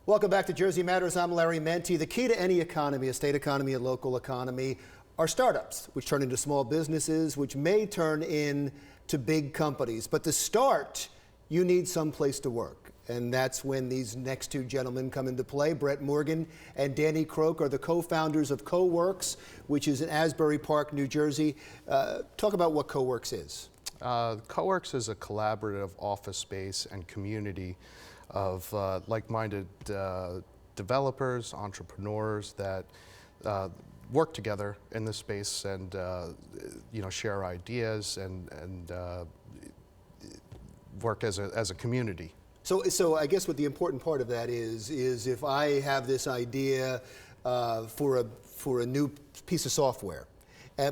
Welcome back to Jersey Matters. I'm Larry Menti. The key to any economy, a state economy, a local economy, are startups, which turn into small businesses, which may turn into big companies. But to start, you need some place to work. And that's when these next two gentlemen come into play. Brett Morgan and Danny Croak are the co-founders of Co-Werks, which is in Asbury Park, New Jersey. Talk about what Co-Werks is. Co-Werks is a collaborative office space and community of like-minded developers, entrepreneurs that work together in this space and share ideas and work as a community. So I guess what the important part of that is if I have this idea for a new piece of software,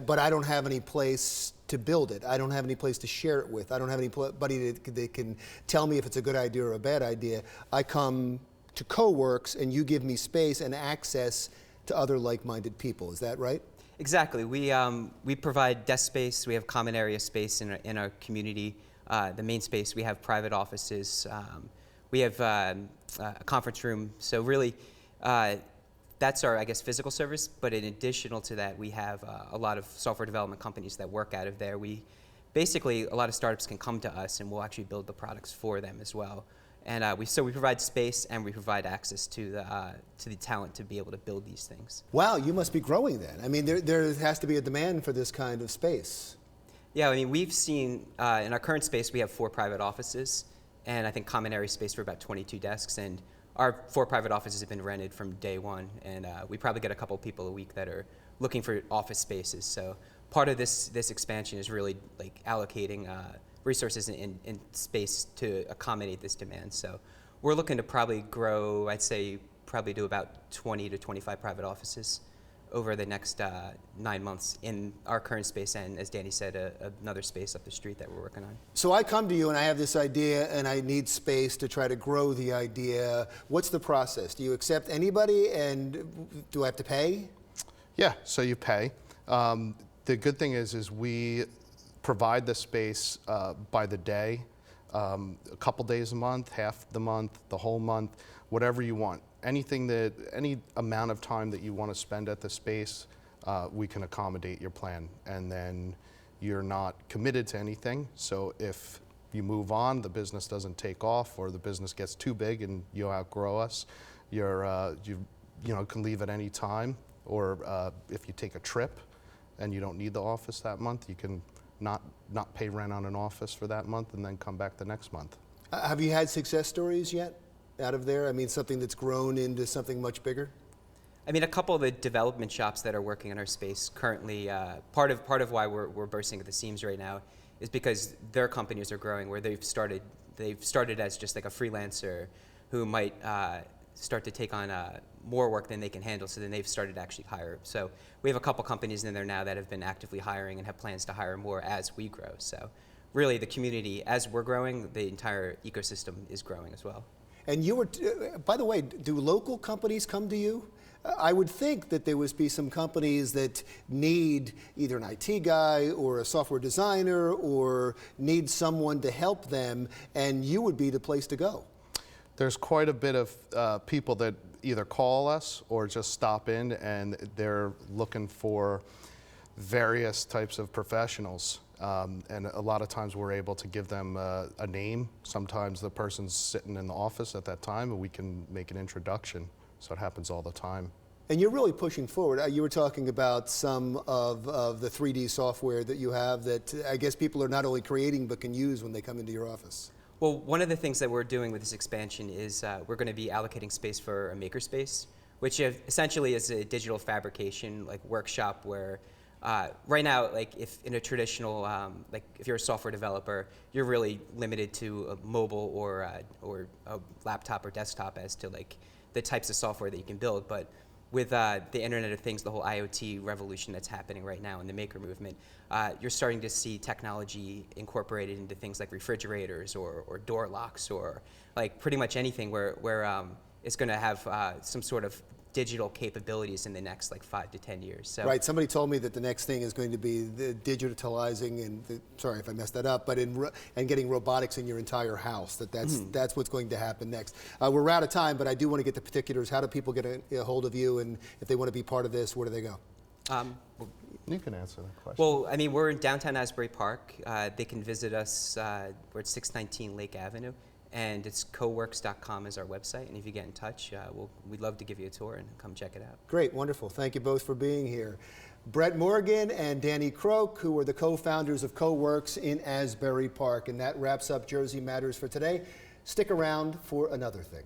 but I don't have any place to build it, I don't have any place to share it with, I don't have anybody that can tell me if it's a good idea or a bad idea, I come to Co-Werks and you give me space and access to other like-minded people. Is that right? Exactly. We provide desk space. We have common area space in our community. The main space, we have private offices. We have a conference room. So really, that's our, I guess, physical service. But in additional to that, we have a lot of software development companies that work out of there. Basically, a lot of startups can come to us, and we'll actually build the products for them as well. And we provide space and we provide access to the talent to be able to build these things. Wow, you must be growing then. I mean, there has to be a demand for this kind of space. Yeah, I mean, we've seen, in our current space, we have 4 private offices, and I think common area space for about 22 desks, and our 4 private offices have been rented from day one, and we probably get a couple people a week that are looking for office spaces. So part of this expansion is really like allocating resources in space to accommodate this demand. So we're looking to probably grow, I'd say, probably do about 20 to 25 private offices over the next 9 months in our current space, and as Danny said, another space up the street that we're working on. So I come to you and I have this idea and I need space to try to grow the idea. What's the process? Do you accept anybody, and do I have to pay? Yeah, so you pay. The good thing is we provide the space by the day, a couple days a month, half the month, the whole month, whatever you want. Any amount of time that you want to spend at the space, we can accommodate your plan. And then you're not committed to anything. So if you move on, the business doesn't take off, or the business gets too big and you outgrow us, you can leave at any time. Or if you take a trip and you don't need the office that month, you can not pay rent on an office for that month and then come back the next month. Have you had success stories yet out of there? I mean, something that's grown into something much bigger? I mean, a couple of the development shops that are working in our space currently, part of why we're bursting at the seams right now is because their companies are growing, where they've started as just like a freelancer who might start to take on more work than they can handle, so then they've started to actually hire. So we have a couple companies in there now that have been actively hiring and have plans to hire more as we grow. So really, the community, as we're growing, the entire ecosystem is growing as well. And you were, by the way, do local companies come to you? I would think that there would be some companies that need either an IT guy or a software designer or need someone to help them, and you would be the place to go. There's quite a bit of people that either call us or just stop in, and they're looking for various types of professionals. And a lot of times we're able to give them a name. Sometimes the person's sitting in the office at that time and we can make an introduction. So it happens all the time. And you're really pushing forward. You were talking about some of the 3D software that you have that I guess people are not only creating but can use when they come into your office. Well, one of the things that we're doing with this expansion is we're going to be allocating space for a makerspace, which essentially is a digital fabrication workshop where right now, if in a traditional, if you're a software developer, you're really limited to a mobile or a laptop or desktop as to the types of software that you can build. But with the Internet of Things, the whole IoT revolution that's happening right now in the maker movement, you're starting to see technology incorporated into things like refrigerators or door locks or pretty much anything where it's going to have some sort of digital capabilities in the next like 5 to 10 years. So Right. Somebody told me that the next thing is going to be the digitalizing and sorry if I messed that up, but and getting robotics in your entire house. That's what's going to happen next. We're out of time, but I do want to get the particulars. How do people get a hold of you, and if they want to be part of this, where do they go? You can answer that question. Well, I mean, we're in downtown Asbury Park. They can visit us. We're at 619 Lake Avenue, and it's coworks.com is our website. And if you get in touch, we'd love to give you a tour and come check it out. Great, wonderful. Thank you both for being here. Brett Morgan and Danny Croak, who are the co-founders of Co-Werks in Asbury Park. And that wraps up Jersey Matters for today. Stick around for another thing.